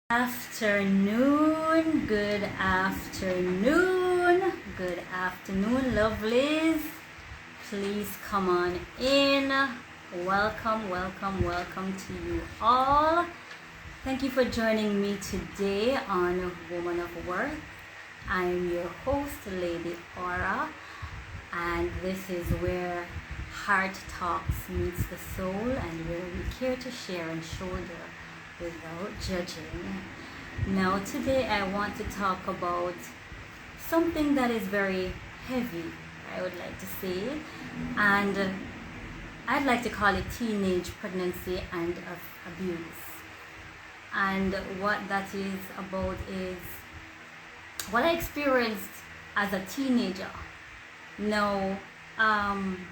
Afternoon, good afternoon, good afternoon, lovelies. Please come on in. Welcome, welcome, welcome to you all. Thank you for joining me today on Woman of Worth. I'm your host, Lady Aura, and this is where heart talks meets the soul and where we care to share and shoulder without judging. Now today I want to talk about something that is very heavy, I would like to say, and I'd like to call it teenage pregnancy and abuse. And what that is about is what I experienced as a teenager. Now I'm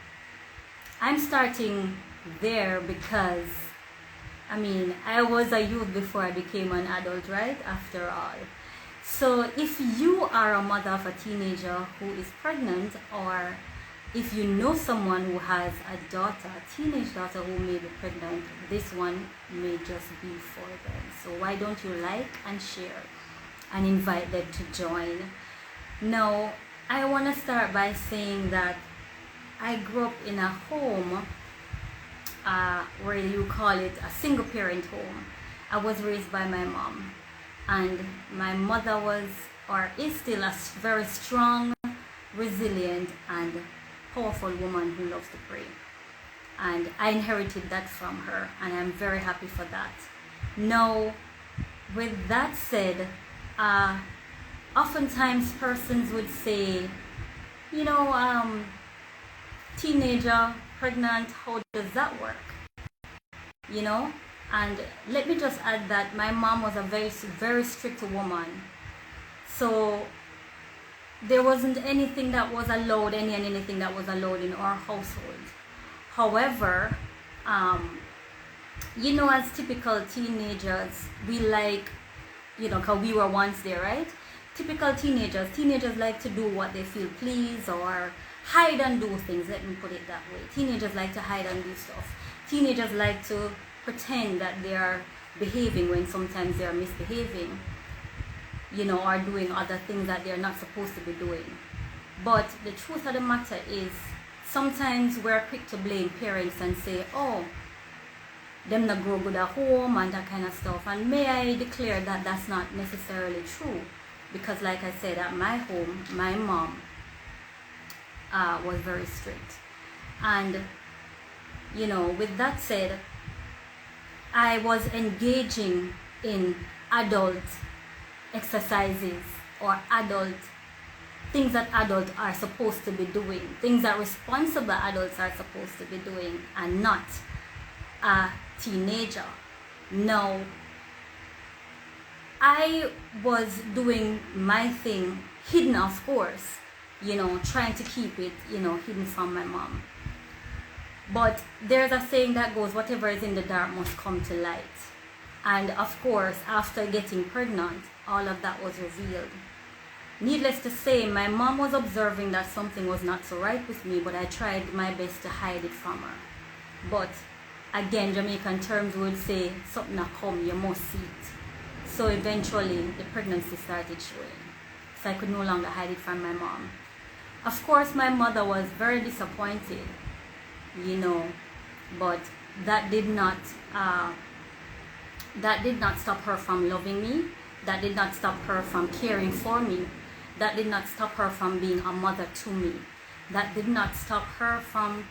starting there because I was a youth before I became an adult, right? After all. So if you are a mother of a teenager who is pregnant, or if you know someone who has a daughter, a teenage daughter who may be pregnant, this one may just be for them. So why don't you like and share and invite them to join? Now, I want to start by saying that I grew up in a home where you call it a single parent home. I was raised by my mom, and my mother was or is still a very strong, resilient and powerful woman who loves to pray, and I inherited that from her, and I'm very happy for that. Now, with that said, oftentimes persons would say, teenager, pregnant, how does that work? And let me just add that my mom was a very, very strict woman. So there wasn't anything that was allowed, anything that was allowed in our household. However, as typical teenagers, we like, because we were once there, right? Typical teenagers like to do what they feel please, or hide and do things, let me put it that way. Teenagers like to hide and do stuff. Teenagers like to pretend that they are behaving when sometimes they are misbehaving, or doing other things that they're not supposed to be doing. But the truth of the matter is, sometimes we're quick to blame parents and say, oh, them not grow good at home and that kind of stuff. And may I declare that that's not necessarily true, because like I said, at my home, my mom was very strict. And with that said, I was engaging in adult exercises or adult things that adults are supposed to be doing, things that responsible adults are supposed to be doing, and not a teenager. No, I was doing my thing, hidden of course, trying to keep it, hidden from my mom. But there's a saying that goes, whatever is in the dark must come to light. And of course, after getting pregnant, all of that was revealed. Needless to say, my mom was observing that something was not so right with me, but I tried my best to hide it from her. But again, Jamaican terms would say, something not come, you must see it. So eventually, the pregnancy started showing. So I could no longer hide it from my mom. Of course, my mother was very disappointed, but that did not stop her from loving me. That did not stop her from caring for me. That did not stop her from being a mother to me. That did not stop her from,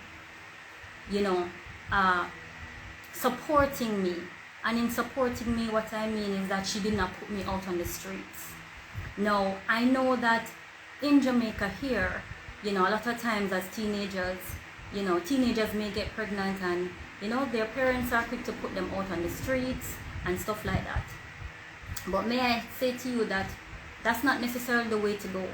supporting me. And in supporting me, what I mean is that she did not put me out on the streets. No, I know that in Jamaica here, a lot of times as teenagers, teenagers may get pregnant and, their parents are quick to put them out on the streets and stuff like that. But may I say to you that that's not necessarily the way to go.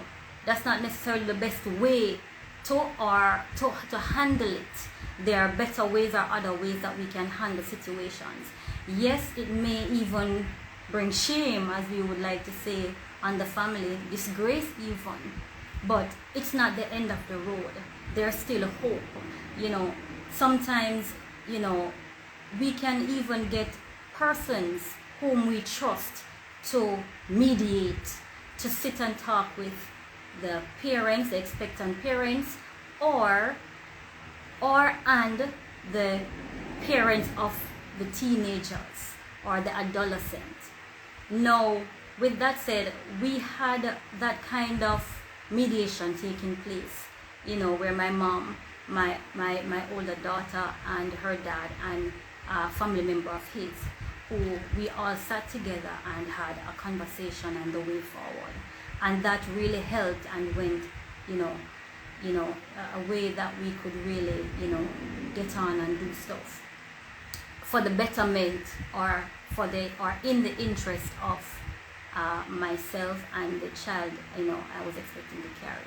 That's not necessarily the best way to handle it. There are better ways or other ways that we can handle situations. Yes, it may even bring shame, as we would like to say, on the family, disgrace even. But it's not the end of the road. There's still hope. Sometimes, we can even get persons whom we trust to mediate, to sit and talk with the parents, the expectant parents, or and the parents of the teenagers or the adolescent. Now, with that said, we had that kind of mediation taking place, where my mom, my older daughter, and her dad, and a family member of his, who we all sat together and had a conversation on the way forward. And that really helped and went, a way that we could really, get on and do stuff for the betterment or in the interest of myself and the child, I was expecting to carry.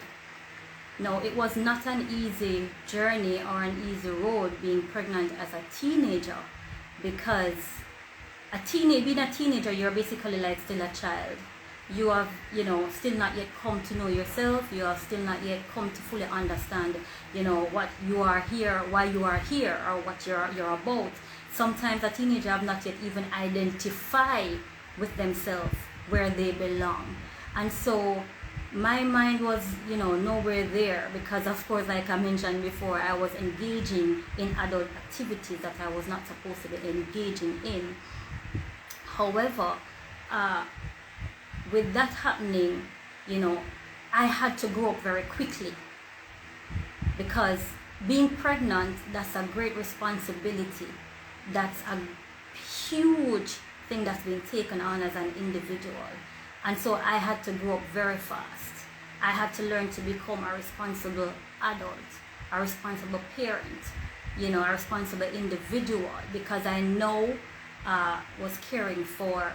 No, it was not an easy journey or an easy road being pregnant as a teenager, because being a teenager, you're basically like still a child. You have, still not yet come to know yourself. You have still not yet come to fully understand, what you are here, why you are here, or what you're about. Sometimes a teenager have not yet even identified with themselves where they belong. And so my mind was, nowhere there, because of course, like I mentioned before, I was engaging in adult activities that I was not supposed to be engaging in. However, with that happening, I had to grow up very quickly, because being pregnant, that's a great responsibility. That's a huge thing that's been taken on as an individual. And so I had to grow up very fast. I had to learn to become a responsible adult, a responsible parent, a responsible individual, because I know was caring for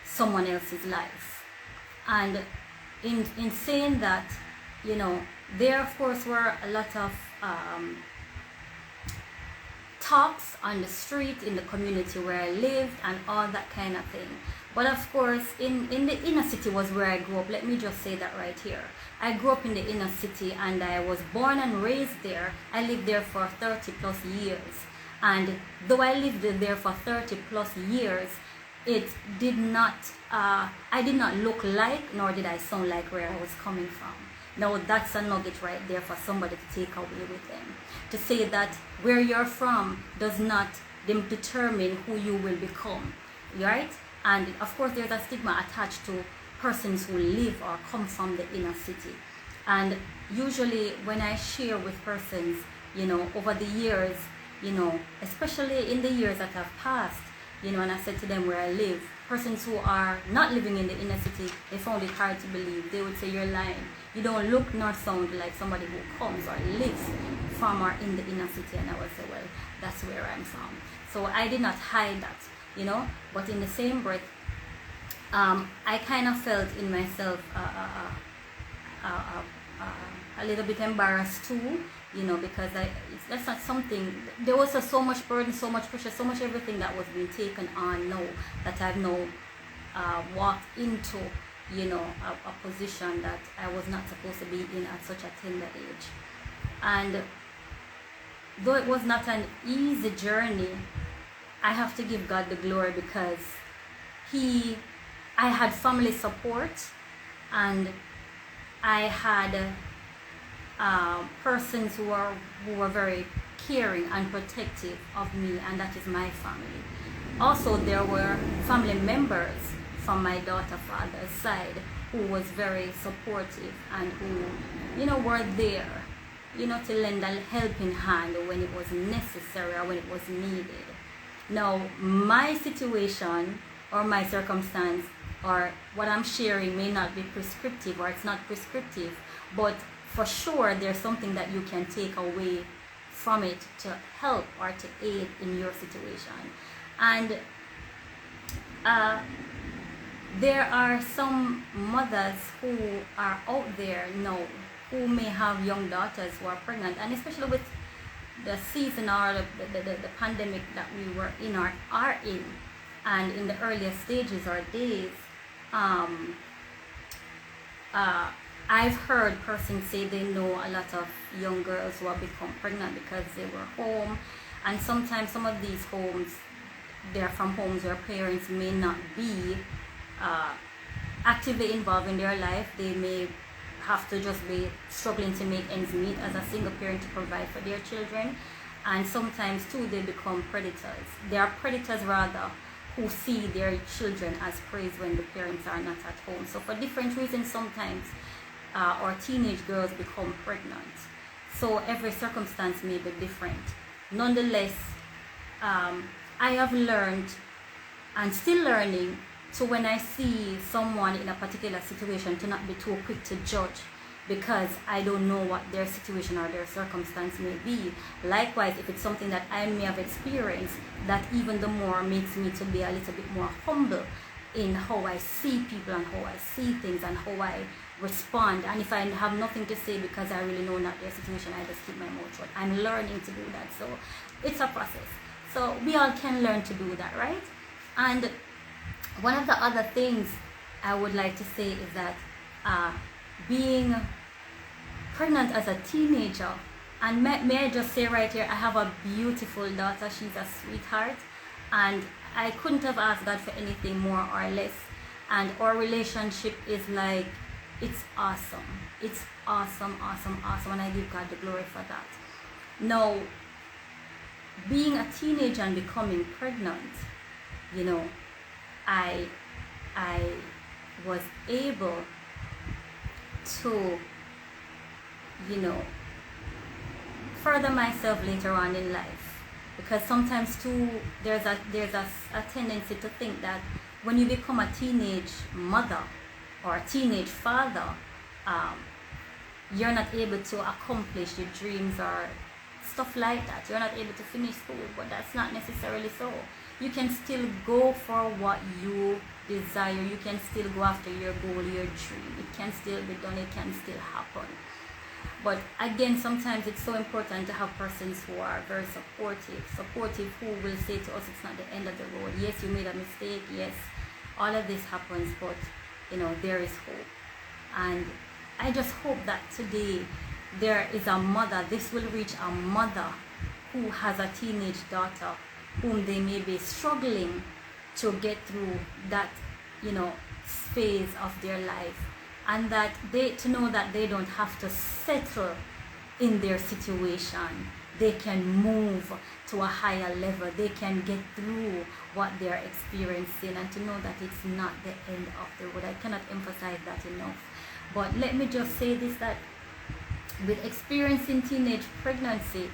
someone else's life. And in saying that, there of course were a lot of talks on the street, in the community where I lived, and all that kind of thing. But of course, in the inner city was where I grew up. Let me just say that right here. I grew up in the inner city, and I was born and raised there. I lived there for 30 plus years. And though I lived there for 30 plus years, it did not, I did not look like, nor did I sound like where I was coming from. Now that's a nugget right there for somebody to take away with them. To say that where you're from does not determine who you will become, right? And of course there's a stigma attached to persons who live or come from the inner city. And usually when I share with persons, over the years, especially in the years that have passed, and I said to them where I live, persons who are not living in the inner city, they found it hard to believe. They would say, you're lying. You don't look nor sound like somebody who comes or lives from or in the inner city. And I would say, well, that's where I'm from. So I did not hide that, but in the same breath, I kind of felt in myself a little bit embarrassed too, because that's not something, there was so much burden, so much pressure, so much everything that was being taken on now, that I've now walked into, a position that I was not supposed to be in at such a tender age. And though it was not an easy journey, I have to give God the glory, because I had family support, and I had persons who were very caring and protective of me, and that is my family. Also, there were family members from my father's side who was very supportive and who, were there, to lend a helping hand when it was necessary or when it was needed. Now, my situation or my circumstance or what I'm sharing may not be prescriptive, or it's not prescriptive, but for sure there's something that you can take away from it to help or to aid in your situation. And there are some mothers who are out there now who may have young daughters who are pregnant, and especially with the season or the pandemic that we were in or are in, and in the earlier stages or days, I've heard persons say they know a lot of young girls who have become pregnant because they were home, and sometimes some of these homes, they're from homes where parents may not be uh, actively involved in their life. They may have to just be struggling to make ends meet as a single parent to provide for their children. And sometimes too they become predators. They are predators rather, who see their children as prey when the parents are not at home. So for different reasons sometimes our teenage girls become pregnant. So every circumstance may be different. Nonetheless, I have learned and still learning to, when I see someone in a particular situation, to not be too quick to judge, because I don't know what their situation or their circumstance may be. Likewise, if it's something that I may have experienced, that even the more makes me to be a little bit more humble in how I see people and how I see things and how I respond. And if I have nothing to say because I really know not their situation, I just keep my mouth shut. I'm learning to do that. So it's a process. So we all can learn to do that, right? And one of the other things I would like to say is that being pregnant as a teenager, and may I just say right here, I have a beautiful daughter. She's a sweetheart, and I couldn't have asked God for anything more or less. And our relationship is like, it's awesome. It's awesome, awesome, awesome, and I give God the glory for that. Now, being a teenager and becoming pregnant, you know, I was able to, you know, further myself later on in life, because sometimes too there's a tendency to think that when you become a teenage mother or a teenage father, you're not able to accomplish your dreams or stuff like that. You're not able to finish school, but that's not necessarily so. You can still go for what you desire. You can still go after your goal, your dream. It can still be done. It can still happen. But again, sometimes it's so important to have persons who are very supportive, who will say to us, it's not the end of the road. Yes, you made a mistake. Yes, all of this happens, but you know, there is hope. And I just hope that today there is a mother, this will reach a mother who has a teenage daughter whom they may be struggling to get through that, you know, phase of their life, and that they, to know that they don't have to settle in their situation. They can move to a higher level. They can get through what they're experiencing, and to know that it's not the end of the road. I cannot emphasize that enough. But let me just say this, that with experiencing teenage pregnancy,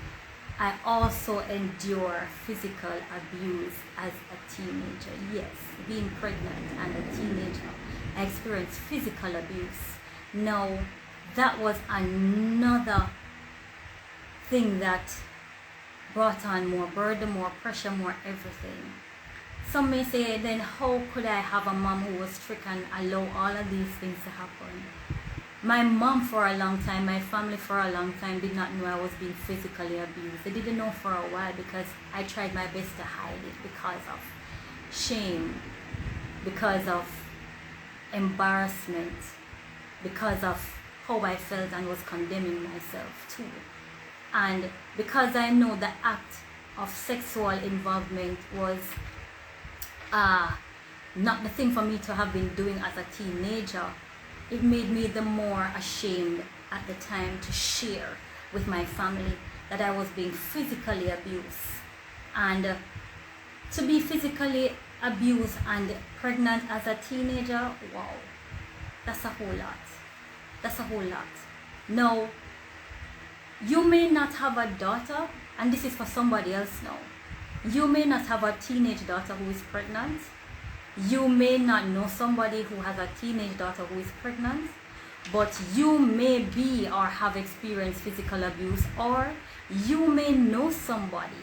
I also endure physical abuse as a teenager. Yes, being pregnant and a teenager, I experienced physical abuse. Now, that was another thing that brought on more burden, more pressure, more everything. Some may say, then how could I have a mom who was strict and allow all of these things to happen? My mom for a long time, my family for a long time did not know I was being physically abused. They didn't know for a while because I tried my best to hide it because of shame, because of embarrassment, because of how I felt and was condemning myself too. And because I know the act of sexual involvement was not the thing for me to have been doing as a teenager, it made me the more ashamed at the time to share with my family that I was being physically abused. And to be physically abused and pregnant as a teenager, wow, that's a whole lot. That's a whole lot. Now, you may not have a daughter, and this is for somebody else now. You may not have a teenage daughter who is pregnant. You may not know somebody who has a teenage daughter who is pregnant, but you may be or have experienced physical abuse, or you may know somebody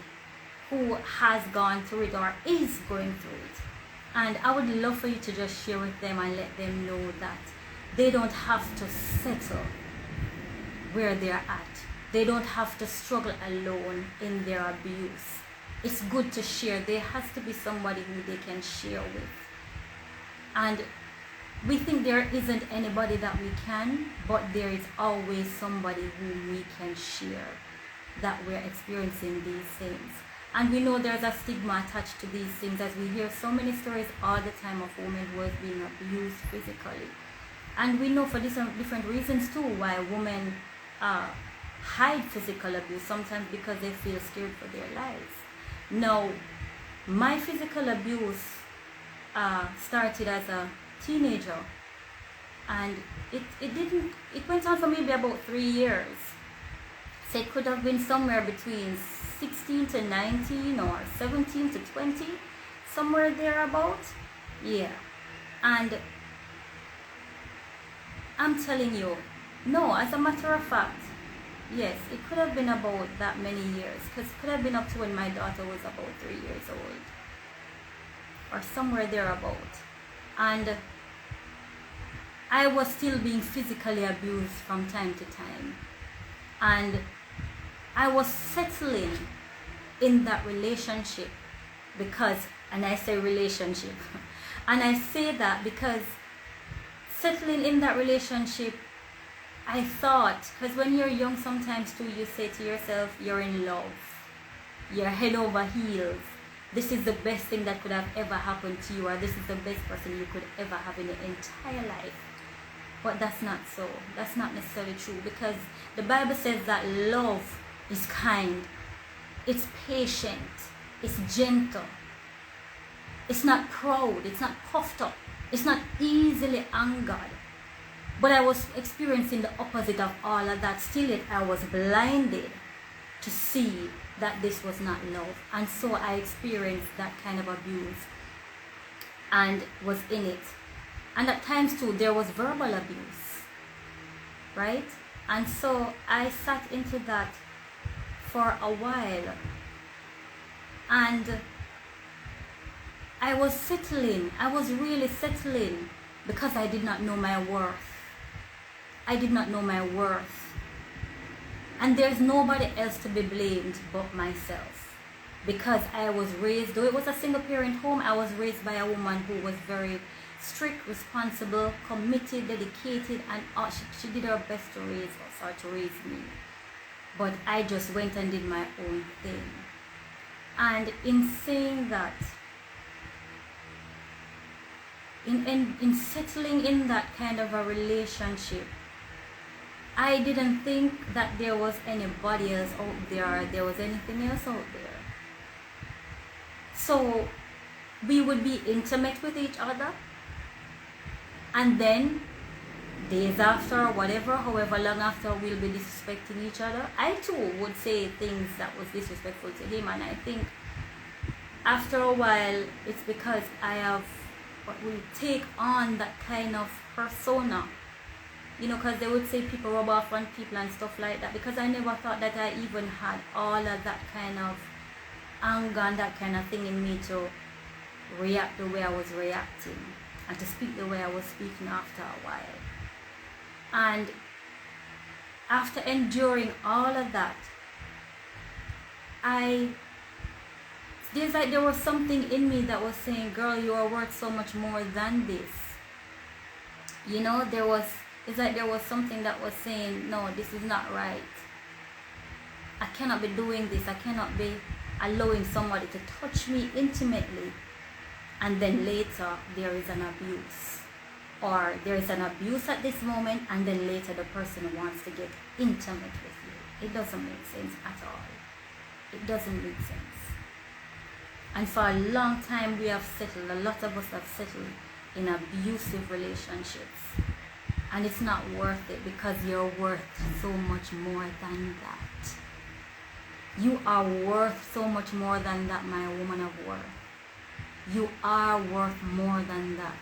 who has gone through it or is going through it. And I would love for you to just share with them and let them know that they don't have to settle where they're at. They don't have to struggle alone in their abuse. It's good to share. There has to be somebody who they can share with. And we think there isn't anybody that we can, but there is always somebody whom we can share that we're experiencing these things. And we know there's a stigma attached to these things, as we hear so many stories all the time of women who have been abused physically. And we know for different reasons too why women hide physical abuse, sometimes because they feel scared for their lives. Now, my physical abuse started as a teenager, and it went on for maybe about 3 years. So it could have been somewhere between 16 to 19 or 17 to 20, somewhere thereabout. Yeah. And I'm telling you, no, as a matter of fact, yes, it could have been about that many years, because it could have been up to when my daughter was about 3 years old, or somewhere thereabout. And I was still being physically abused from time to time. And I was settling in that relationship because, and I say relationship, and I say that because settling in that relationship, I thought, because when you're young sometimes too, you say to yourself, you're in love, you're head over heels, this is the best thing that could have ever happened to you, or this is the best person you could ever have in your entire life. But that's not so. That's not necessarily true, because the Bible says that love is kind, it's patient, it's gentle, it's not proud, it's not puffed up, it's not easily angered. But I was experiencing the opposite of all of that. Still yet I was blinded to see that this was not love. And so I experienced that kind of abuse and was in it. And at times too, there was verbal abuse, right? And so I sat into that for a while. And I was settling. I was really settling because I did not know my worth. I did not know my worth. And there's nobody else to be blamed but myself. Because I was raised, though it was a single parent home, I was raised by a woman who was very strict, responsible, committed, dedicated, and she did her best to raise us, or to raise me. But I just went and did my own thing. And in saying that, in settling in that kind of a relationship, I didn't think that there was anybody else out there, or there was anything else out there. So we would be intimate with each other, and then days after, or whatever, however long after, we'll be disrespecting each other. I too would say things that was disrespectful to him, and I think after a while it's because I have what we take on that kind of persona, you know, because they would say people rub off on people and stuff like that, because I never thought that I even had all of that kind of anger and that kind of thing in me to react the way I was reacting and to speak the way I was speaking after a while. And after enduring all of that, there was something in me that was saying, girl, you are worth so much more than this. You know, it's like there was something that was saying, no, this is not right. I cannot be doing this. I cannot be allowing somebody to touch me intimately, and then later there is an abuse. Or there is an abuse at this moment, and then later the person wants to get intimate with you. It doesn't make sense at all. It doesn't make sense. And for a long time we have settled, a lot of us have settled in abusive relationships. And it's not worth it, because you're worth so much more than that. You are worth so much more than that, my woman of worth. You are worth more than that.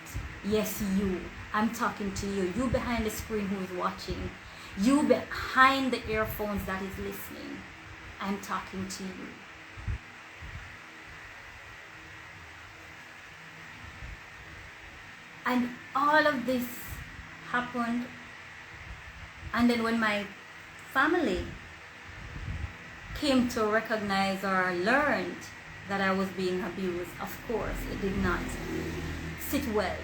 Yes, you. I'm talking to you. You behind the screen who is watching. You behind the earphones that is listening. I'm talking to you. And all of this happened, and then when my family came to recognize or learned that I was being abused, of course it did not sit well.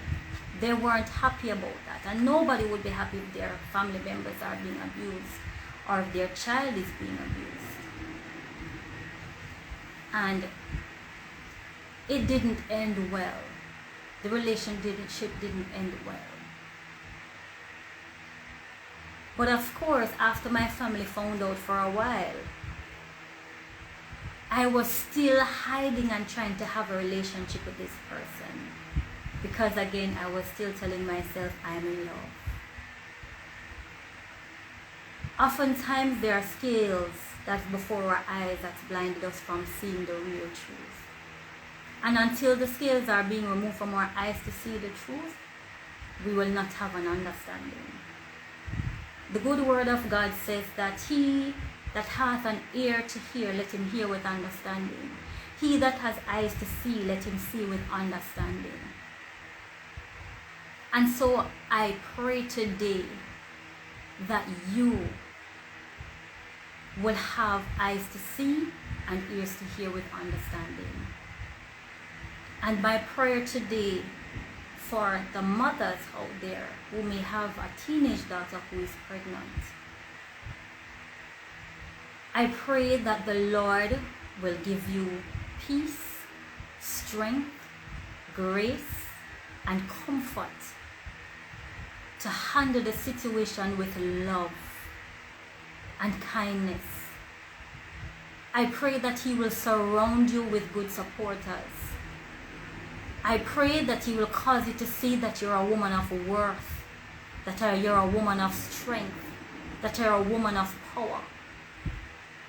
They weren't happy about that, and nobody would be happy if their family members are being abused or if their child is being abused. And it didn't end well. The relationship didn't end well. But of course, after my family found out for a while, I was still hiding and trying to have a relationship with this person. Because again, I was still telling myself I'm in love. Oftentimes there are scales that's before our eyes that's blinded us from seeing the real truth. And until the scales are being removed from our eyes to see the truth, we will not have an understanding. The good word of God says that he that hath an ear to hear, let him hear with understanding. He that has eyes to see, let him see with understanding. And so I pray today that you will have eyes to see and ears to hear with understanding. And my prayer today for the mothers out there who may have a teenage daughter who is pregnant, I pray that the Lord will give you peace, strength, grace, and comfort to handle the situation with love and kindness. I pray that He will surround you with good supporters. I pray that He will cause you to see that you're a woman of worth, that you're a woman of strength, that you're a woman of power.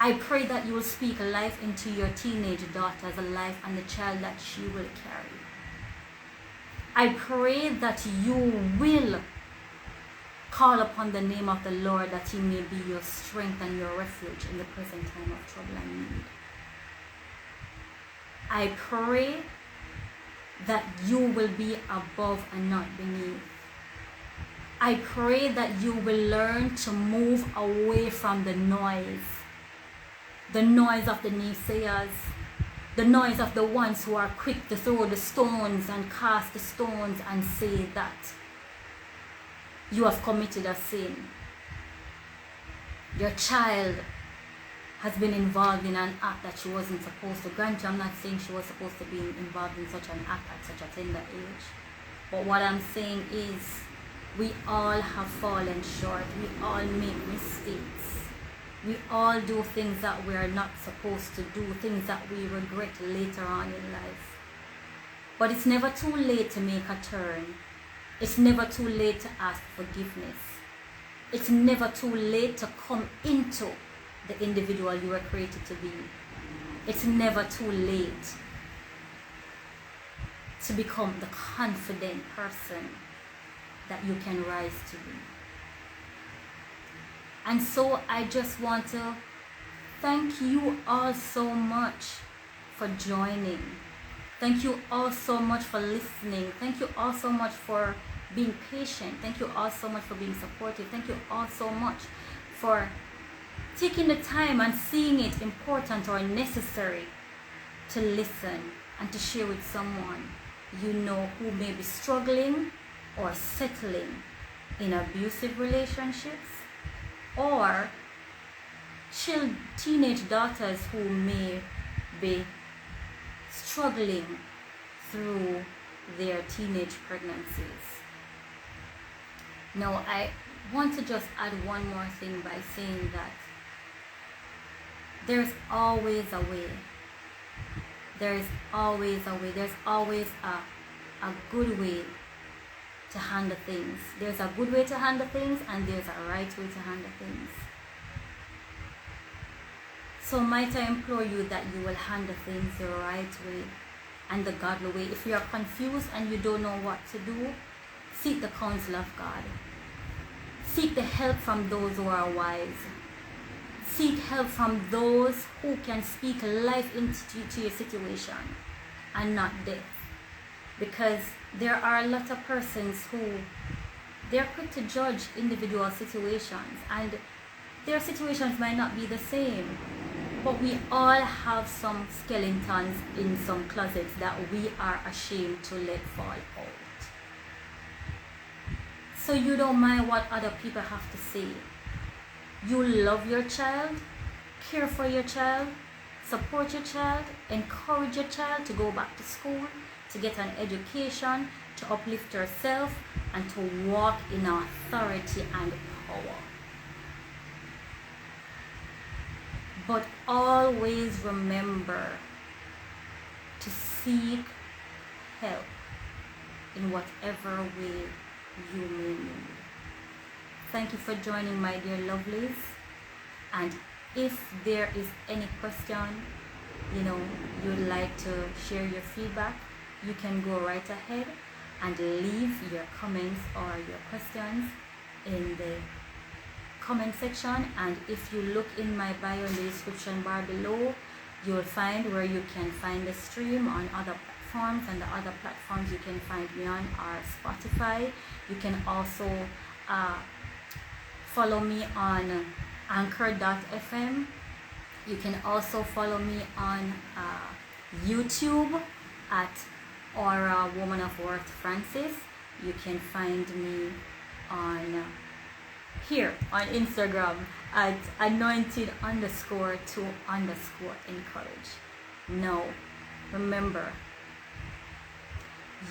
I pray that you will speak life into your teenage daughter's life and the child that she will carry. I pray that you will call upon the name of the Lord, that He may be your strength and your refuge in the present time of trouble and need. I pray that you will be above and not beneath. I pray that you will learn to move away from the noise of the naysayers, the noise of the ones who are quick to throw the stones and cast the stones and say that you have committed a sin. Your child has been involved in an act that she wasn't supposed to. Granted, I'm not saying she was supposed to be involved in such an act at such a tender age. But what I'm saying is, we all have fallen short. We all make mistakes. We all do things that we are not supposed to do, things that we regret later on in life. But it's never too late to make a turn. It's never too late to ask forgiveness. It's never too late to come into the individual you were created to be. It's never too late to become the confident person that you can rise to be. And so I just want to thank you all so much for joining. Thank you all so much for listening. Thank you all so much for being patient. Thank you all so much for being supportive. Thank you all so much for taking the time and seeing it important or necessary to listen and to share with someone you know who may be struggling or settling in abusive relationships, or teenage daughters who may be struggling through their teenage pregnancies. Now, I want to just add one more thing by saying that there's always a way. There's always a way. There's always a good way to handle things. There's a good way to handle things, and there's a right way to handle things. So might I implore you that you will handle things the right way and the godly way. If you are confused and you don't know what to do, seek the counsel of God. Seek the help from those who are wise. Seek help from those who can speak life into your situation and not death. Because there are a lot of persons who they're quick to judge individual situations, and their situations might not be the same, but we all have some skeletons in some closets that we are ashamed to let fall out. So you don't mind what other people have to say. You love your child, care for your child, Support your child, encourage your child to go back to school, to get an education, to uplift yourself, and to walk in authority and power. But always remember to seek help in whatever way you may need. Thank you for joining, my dear lovelies. And if there is any question, you'd like to share your feedback, you can go right ahead and leave your comments or your questions in the comment section. And if you look in my bio in the description bar below, you'll find where you can find the stream on other platforms, and the other platforms you can find me on are Spotify. You can also follow me on anchor.fm. You can also follow me on YouTube at Aura Woman of Worth Francis. You can find me on here on Instagram at anointed_to_encourage. Now, remember,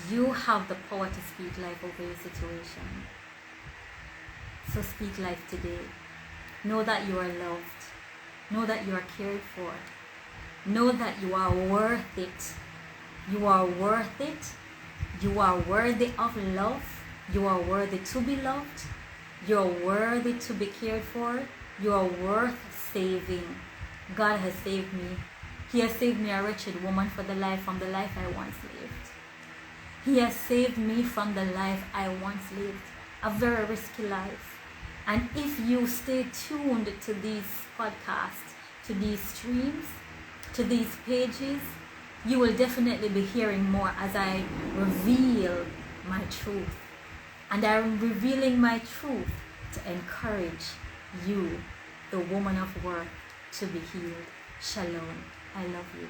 you have the power to speak life over your situation. So speak life today. Know that you are loved. Know that you are cared for. Know that you are worth it. You are worth it. You are worthy of love. You are worthy to be loved. You are worthy to be cared for. You are worth saving. God has saved me. He has saved me, a wretched woman, from the life I once lived. He has saved me from the life I once lived, a very risky life. And if you stay tuned to these podcasts, to these streams, to these pages, you will definitely be hearing more as I reveal my truth. And I am revealing my truth to encourage you, the woman of worth, to be healed. Shalom. I love you.